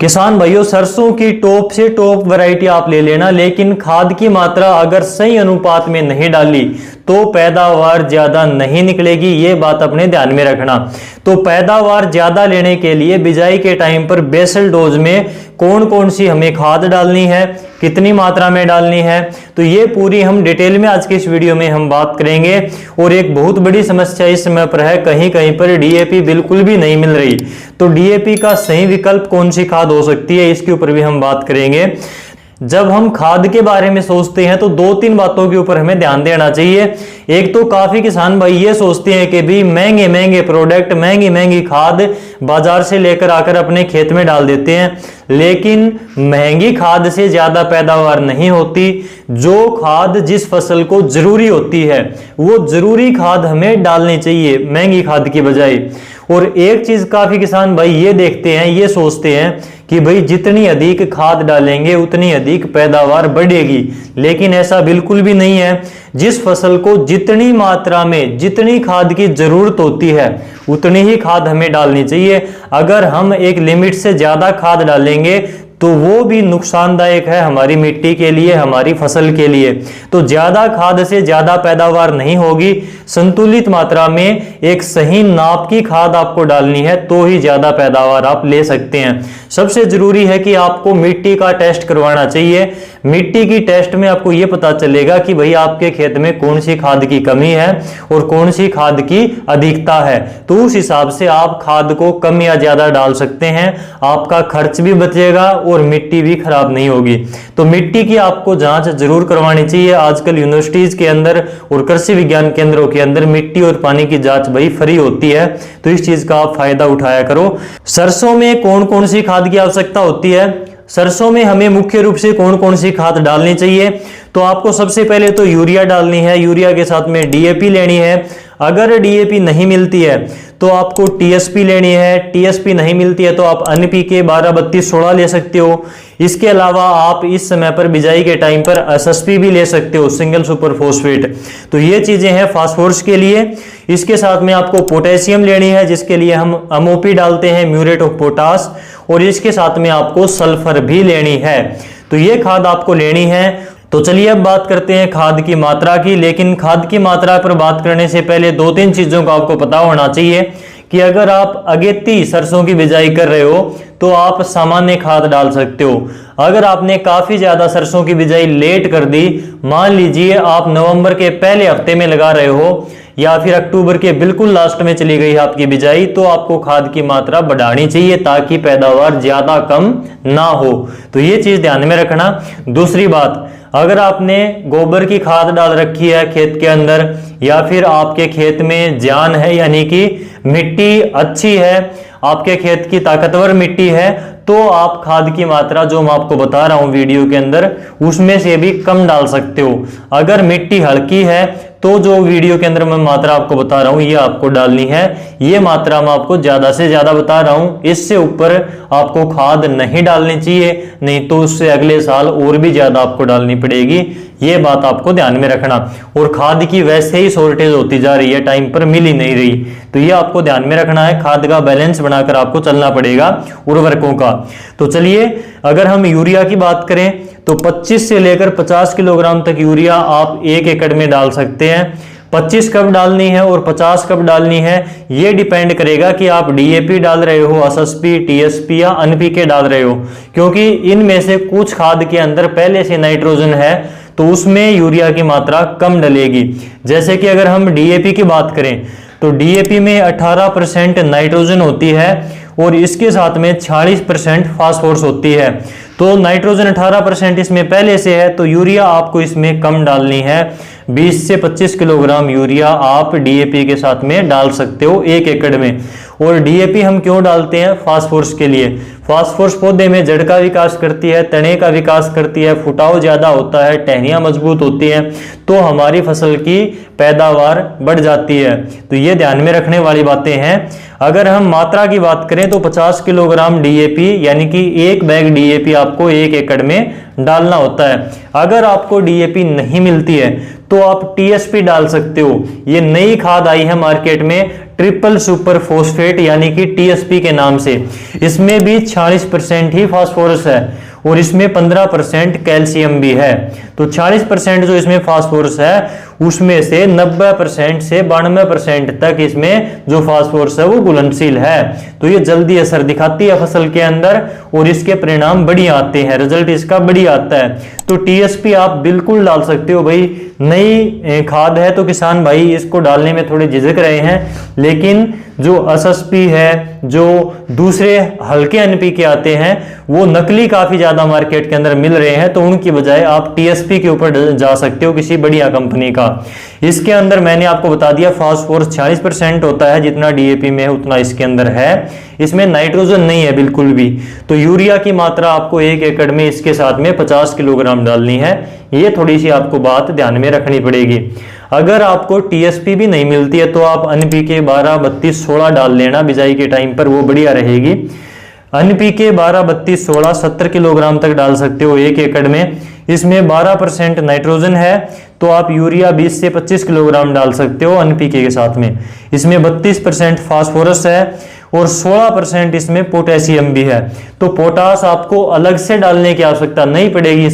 किसान भाइयों, सरसों की टॉप से टॉप वैरायटी आप ले लेना, लेकिन खाद की मात्रा अगर सही अनुपात में नहीं डाली तो पैदावार ज्यादा नहीं निकलेगी। ये बात अपने ध्यान में रखना। तो पैदावार ज्यादा लेने के लिए बिजाई के टाइम पर बेसल डोज में कौन कौन सी हमें खाद डालनी है, कितनी मात्रा में डालनी है, तो ये पूरी हम डिटेल में आज के इस वीडियो में हम बात करेंगे। और एक बहुत बड़ी समस्या इस समय पर है, कहीं कहीं पर डीएपी बिल्कुल भी नहीं मिल रही। तो डीएपी का सही विकल्प कौन सी खाद हो सकती है, इसके ऊपर भी हम बात करेंगे। जब हम खाद के बारे में सोचते हैं तो दो तीन बातों के ऊपर हमें ध्यान देना चाहिए। एक तो काफी किसान भाई ये सोचते हैं कि भी महंगे महंगे प्रोडक्ट, महंगी महंगी खाद बाजार से लेकर आकर अपने खेत में डाल देते हैं, लेकिन महंगी खाद से ज्यादा पैदावार नहीं होती। जो खाद जिस फसल को जरूरी होती है वो जरूरी खाद हमें डालनी चाहिए महंगी खाद की बजाय। और एक चीज काफी किसान भाई ये देखते हैं, ये सोचते हैं कि भाई जितनी अधिक खाद डालेंगे उतनी अधिक पैदावार बढ़ेगी, लेकिन ऐसा बिल्कुल भी नहीं है। जिस फसल को जितनी मात्रा में जितनी खाद की जरूरत होती है उतनी ही खाद हमें डालनी चाहिए। अगर हम एक लिमिट से ज्यादा खाद डालेंगे तो वो भी नुकसानदायक है हमारी मिट्टी के लिए, हमारी फसल के लिए। तो ज्यादा खाद से ज्यादा पैदावार नहीं होगी। संतुलित मात्रा में एक सही नाप की खाद आपको डालनी है तो ही ज्यादा पैदावार आप ले सकते हैं। सबसे जरूरी है कि आपको मिट्टी का टेस्ट करवाना चाहिए। मिट्टी की टेस्ट में आपको यह पता चलेगा कि भाई आपके खेत में कौन सी खाद की कमी है और कौन सी खाद की अधिकता है। तो उस हिसाब से आप खाद को कम या ज्यादा डाल सकते हैं। आपका खर्च भी बचेगा और मिट्टी भी खराब नहीं होगी। तो मिट्टी की आपको जांच जरूर करवानी चाहिए। आजकल यूनिवर्सिटीज के अंदर और कृषि विज्ञान केंद्रों के अंदर मिट्टी और पानी की जांच भाई फ्री होती है, तो इस चीज का आप फायदा उठाया करो। सरसों में कौन कौन सी खाद की आवश्यकता होती है, सरसों में हमें मुख्य रूप से कौन कौन सी खाद डालनी चाहिए, तो आपको सबसे पहले तो यूरिया डालनी है। यूरिया के साथ में डीएपी लेनी है। अगर डीएपी नहीं मिलती है तो आपको टीएसपी लेनी है। टीएसपी नहीं मिलती है तो आप एनपीके 12-32-16 ले सकते हो। इसके अलावा आप इस समय पर बिजाई के टाइम पर एसएसपी भी ले सकते हो, सिंगल सुपर फॉस्फेट। तो ये चीजें हैं फास्फोरस के लिए। इसके साथ में आपको पोटेशियम लेनी है, जिसके लिए हम एमओपी डालते हैं, म्यूरेट ऑफ पोटाश। और इसके साथ में आपको सल्फर भी लेनी है। तो ये खाद आपको लेनी है। तो चलिए अब बात करते हैं खाद की मात्रा की। लेकिन खाद की मात्रा पर बात करने से पहले दो तीन चीजों का आपको पता होना चाहिए कि अगर आप अगेती सरसों की बिजाई कर रहे हो तो आप सामान्य खाद डाल सकते हो। अगर आपने काफी ज्यादा सरसों की बिजाई लेट कर दी, मान लीजिए आप नवंबर के पहले हफ्ते में लगा रहे हो या फिर अक्टूबर के बिल्कुल लास्ट में चली गई आपकी बिजाई, तो आपको खाद की मात्रा बढ़ानी चाहिए ताकि पैदावार ज्यादा कम ना हो। तो ये चीज ध्यान में रखना। दूसरी बात, अगर आपने गोबर की खाद डाल रखी है खेत के अंदर या फिर आपके खेत में जान है, यानी कि मिट्टी अच्छी है, आपके खेत की ताकतवर मिट्टी है, तो आप खाद की मात्रा जो मैं आपको बता रहा हूं वीडियो के अंदर उसमें से भी कम डाल सकते हो। अगर मिट्टी हल्की है तो जो वीडियो के अंदर मैं मात्रा आपको बता रहा हूं ये आपको डालनी है। ये मात्रा मैं आपको ज्यादा से ज्यादा बता रहा हूं, इससे ऊपर आपको खाद नहीं डालनी चाहिए, नहीं तो उससे अगले साल और भी ज्यादा आपको डालनी पड़ेगी। ये बात आपको ध्यान में रखना। और खाद की वैसे ही शॉर्टेज होती जा रही है, टाइम पर मिल ही नहीं रही, तो ये आपको ध्यान में रखना है। खाद का बैलेंस बनाकर आपको चलना पड़ेगा उर्वरकों का। तो चलिए अगर हम यूरिया की बात करें तो 25 से लेकर 50 किलोग्राम तक यूरिया आप 1 एकड़ में डाल सकते हैं। 25 कब डालनी है और 50 कब डालनी है ये डिपेंड करेगा कि आप डीएपी डाल रहे हो, एसएसपी, टीएसपी या एनपीके डाल रहे हो, क्योंकि इनमें से कुछ खाद के अंदर पहले से नाइट्रोजन है तो उसमें यूरिया की मात्रा कम डलेगी। जैसे कि अगर हम डीएपी की बात करें तो डीएपी में 18% नाइट्रोजन होती है और इसके साथ में 46% फास्फोरस होती है। तो नाइट्रोजन 18% इसमें पहले से है, तो यूरिया आपको इसमें कम डालनी है। 20 से 25 किलोग्राम यूरिया आप डीएपी के साथ में डाल सकते हो 1 एकड़ में। और डीएपी हम क्यों डालते हैं? फास्फोरस के लिए। फास्फोरस पौधे में जड़ का विकास करती है, तने का विकास करती है, फुटाव ज्यादा होता है, टहनियां मजबूत होती हैं, तो हमारी फसल की पैदावार बढ़ जाती है। तो ये ध्यान में रखने वाली बातें हैं। अगर हम मात्रा की बात करें तो 50 किलोग्राम डीएपी यानी कि 1 बैग डीएपी आपको 1 एकड़ में डालना होता है। अगर आपको डीएपी नहीं मिलती है तो आप टीएसपी डाल सकते हो। ये नई खाद आई है मार्केट में, ट्रिपल सुपर फोस्फेट यानी कि टीएसपी के नाम से। इसमें भी 46% ही फास्फोरस है और इसमें 15% कैल्शियम भी है। तो 40% जो इसमें फास्फोरस है उसमें से 90% से 92% तक इसमें जो फास्फोरस है वो घुलनशील है। तो ये जल्दी असर दिखाती है फसल के अंदर और इसके परिणाम बढ़िया आते हैं, रिजल्ट इसका बढ़िया आता है। तो टीएसपी आप बिल्कुल डाल सकते हो भाई। नई खाद है तो किसान भाई इसको डालने में थोड़े झिझक रहे हैं, लेकिन जो एसएसपी है, जो दूसरे हल्के एनपीके आते हैं वो नकली काफी ज्यादा मार्केट के अंदर मिल रहे हैं, तो उनकी बजाय आप टीएसपी के ऊपर जा सकते हो किसी बढ़िया कंपनी का। इसके अंदर मैंने आपको बता दिया फास्फोरस 46% होता है, जितना डीएपी में है उतना इसके अंदर है। इसमें नाइट्रोजन नहीं है बिल्कुल भी। तो यूरिया की मात्रा आपको 1 एकड़ में इसके साथ में 50 किलोग्राम डालनी है। ये थोड़ी सी आपको बात ध्यान में रखनी पड़ेगी। अगर आपको टीएसपी भी नहीं मिलती है तो आप एनपीके 12 32 16 डाल लेना बिजाई के टाइम पर, वो बढ़िया रहेगी। एनपीके 12 32 16 70 किलोग्राम तक डाल सकते हो 1 एकड़ में। इसमें 12% नाइट्रोजन है तो आप यूरिया 20 से 25 किलोग्राम डाल सकते हो एनपीके के साथ में। इसमें 32% फास्फोरस है और 16% इसमें पोटेशियम भी है। तो पोटास आपको अलग से डालने की आवश्यकता नहीं पड़ेगी।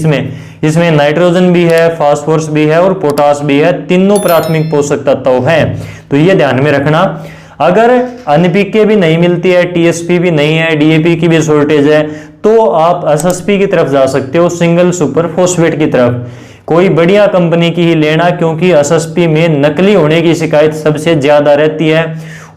इसमें नाइट्रोजन भी है, फास्फोरस भी है और पोटास भी है, तीनों प्राथमिक पोषक तत्व हैं। तो ये ध्यान में रखना। अगर एनपीके भी नहीं मिलती है, टीएसपी भी नहीं है, डीएपी की भी शॉर्टेज है, तो आप एसएसपी की तरफ जा सकते हो, सिंगल सुपर फोस्फेट की तरफ। कोई बढ़िया कंपनी की ही लेना, क्योंकि एसएसपी में नकली होने की शिकायत सबसे ज्यादा रहती है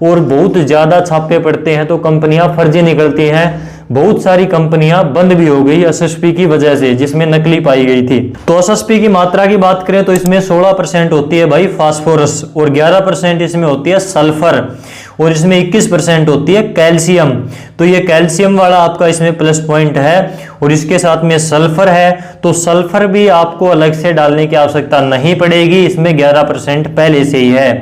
और बहुत ज्यादा छापे पड़ते हैं तो कंपनियां फर्जी निकलती हैं। बहुत सारी कंपनियां बंद भी हो गई एसएसपी की वजह से, जिसमें नकली पाई गई थी। तो एसएसपी की मात्रा की बात करें तो इसमें 16% होती है भाई फास्फोरस और 11% इसमें होती है सल्फर और इसमें 21% होती है कैल्शियम। तो ये कैल्शियम वाला आपका इसमें प्लस पॉइंट है और इसके साथ में सल्फर है, तो सल्फर भी आपको अलग से डालने की आवश्यकता नहीं पड़ेगी। इसमें 11% पहले से ही है।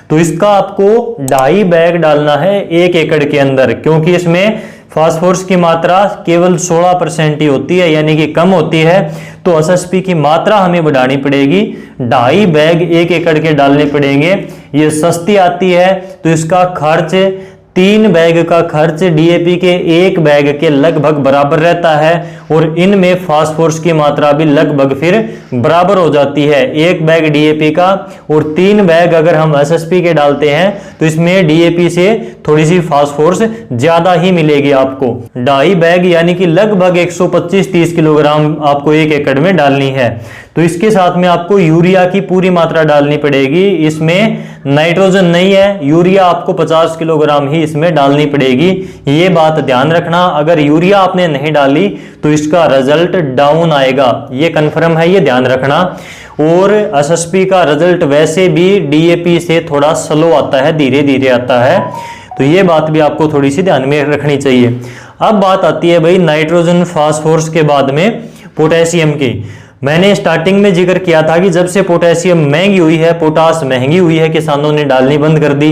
तो इसका आपको 2.5 बैग डालना है 1 एकड़ के अंदर, क्योंकि इसमें फास्फोरस की मात्रा केवल 16% ही होती है, यानी कि कम होती है। तो एसएसपी की मात्रा हमें बढ़ानी पड़ेगी, 2.5 बैग 1 एकड़ के डालने पड़ेंगे। ये सस्ती आती है तो इसका खर्च 3 बैग का खर्च डीएपी के 1 बैग के लगभग बराबर रहता है और इनमें फास्फोरस की मात्रा भी लगभग फिर बराबर हो जाती है। 1 बैग डीएपी का और 3 बैग अगर हम एसएसपी के डालते हैं तो इसमें डीएपी से थोड़ी सी फास्फोरस ज्यादा ही मिलेगी आपको। 2.5 बैग यानी कि लगभग 125-30 किलोग्राम आपको 1 एकड़ में डालनी है। तो इसके साथ में आपको यूरिया की पूरी मात्रा डालनी पड़ेगी। इसमें नाइट्रोजन नहीं है, यूरिया आपको 50 किलोग्राम ही इसमें डालनी पड़ेगी। ये बात ध्यान रखना, अगर यूरिया आपने नहीं डाली तो इसका रिजल्ट डाउन आएगा, ये कंफर्म है, ये ध्यान रखना। और एसएसपी का रिजल्ट वैसे भी डीएपी से थोड़ा स्लो आता है, धीरे धीरे आता है। तो ये बात भी आपको थोड़ी सी ध्यान में रखनी चाहिए। अब बात आती है भाई नाइट्रोजन फास्फोरस के बाद में पोटेशियम की। मैंने स्टार्टिंग में जिक्र किया था कि जब से पोटेशियम महंगी हुई है, पोटास महंगी हुई है, किसानों ने डालनी बंद कर दी।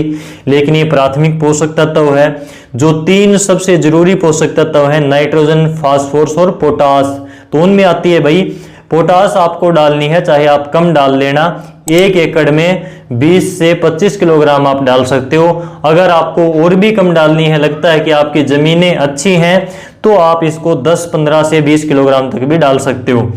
लेकिन ये प्राथमिक पोषक तत्व है। जो 3 सबसे जरूरी पोषक तत्व है, नाइट्रोजन, फास्फोरस और पोटास, तो उनमें आती है भाई पोटास आपको डालनी है, चाहे आप कम डाल लेना। 1 एकड़ में 20 से 25 किलोग्राम आप डाल सकते हो। अगर आपको और भी कम डालनी है, लगता है कि आपकी जमीनें अच्छी हैं, तो आप इसको 10, 15 से 20 किलोग्राम तक भी डाल सकते हो।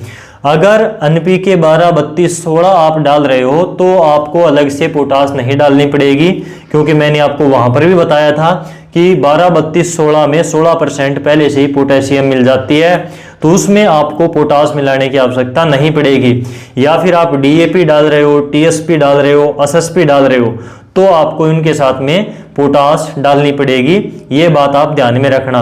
अगर एनपीके 12, 32, 16 आप डाल रहे हो तो आपको अलग से पोटास नहीं डालनी पड़ेगी, क्योंकि मैंने आपको वहां पर भी बताया था कि 12, 32, 16 में 16% पहले से ही पोटेशियम मिल जाती है, तो उसमें आपको पोटास मिलाने की आवश्यकता नहीं पड़ेगी। या फिर आप डीएपी डाल रहे हो, टीएसपी डाल रहे हो, एसएसपी डाल रहे हो, तो आपको इनके साथ में पोटास डालनी पड़ेगी। ये बात आप ध्यान में रखना।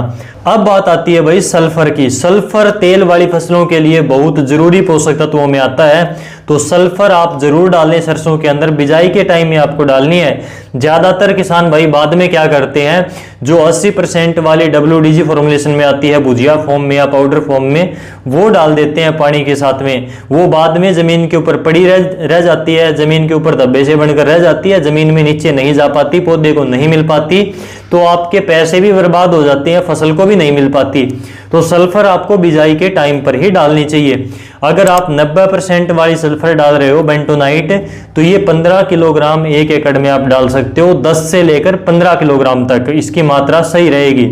अब बात आती है भाई सल्फर की। सल्फर तेल वाली फसलों के लिए बहुत जरूरी पोषक तत्वों में आता है, तो सल्फर आप जरूर डालें सरसों के अंदर। बिजाई के टाइम में आपको डालनी है। ज्यादातर किसान भाई बाद में क्या करते हैं, जो 80% वाली WDG फॉर्मुलेशन में आती है, भुजिया फॉर्म में या पाउडर फॉर्म में, वो डाल देते हैं पानी के साथ में। वो बाद में जमीन के ऊपर पड़ी रह जाती है, जमीन के ऊपर धब्बे से बनकर रह जाती है, जमीन में नीचे नहीं जा पाती, पौधे को नहीं नहीं मिल पाती तो आपके पैसे भी बर्बाद हो जाते हैं, फसल को भी नहीं मिल पाती। तो सल्फर आपको बिजाई के टाइम पर ही डालनी चाहिए। अगर आप 90% वाली सल्फर डाल रहे हो बेंटोनाइट, तो ये 15 किलोग्राम 1 एकड़ में आप डाल सकते हो, 10 से लेकर 15 किलोग्राम तक इसकी मात्रा सही रहेगी।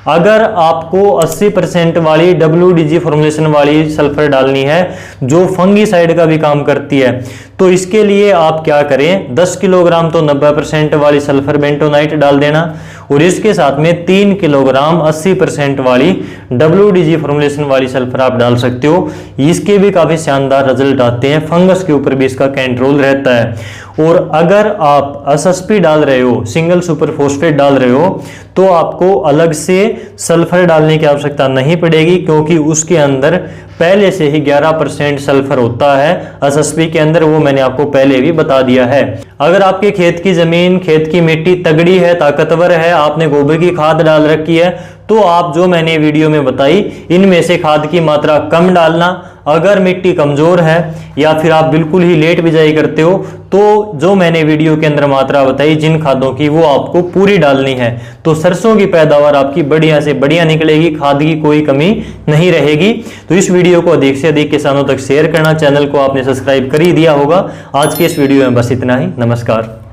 अगर आपको 80% वाली WDG फॉर्मुलेशन वाली सल्फर डालनी है जो फंगीसाइड का भी काम करती है, तो इसके लिए आप क्या करें, 10 किलोग्राम तो 90% वाली सल्फर बेंटोनाइट डाल देना और इसके साथ में 3 किलोग्राम 80% वाली WDG फॉर्मुलेशन वाली सल्फर आप डाल सकते हो। इसके भी काफी शानदार रिजल्ट आते हैं, फंगस के ऊपर भी इसका कंट्रोल रहता है। और अगर आप SSP डाल रहे हो, सिंगल सुपर फॉस्फेट डाल रहे हो, तो आपको अलग से सल्फर डालने की आवश्यकता नहीं पड़ेगी, क्योंकि उसके अंदर पहले से ही 11% सल्फर होता है SSP के अंदर, वो मैंने आपको पहले भी बता दिया है। अगर आपके खेत की जमीन, खेत की मिट्टी तगड़ी है, ताकतवर है, आपने गोबर की खाद डाल रखी है, तो आप जो मैंने वीडियो में बताई इनमें से खाद की मात्रा कम डालना। अगर मिट्टी कमजोर है या फिर आप बिल्कुल ही लेट बिजाई करते हो, तो जो मैंने वीडियो के अंदर मात्रा बताई जिन खादों की, वो आपको पूरी डालनी है। तो सरसों की पैदावार आपकी बढ़िया से बढ़िया निकलेगी, खाद की कोई कमी नहीं रहेगी। तो इस वीडियो को अधिक से अधिक किसानों तक शेयर करना, चैनल को आपने सब्सक्राइब कर ही दिया होगा। आज के इस वीडियो में बस इतना ही। नमस्कार।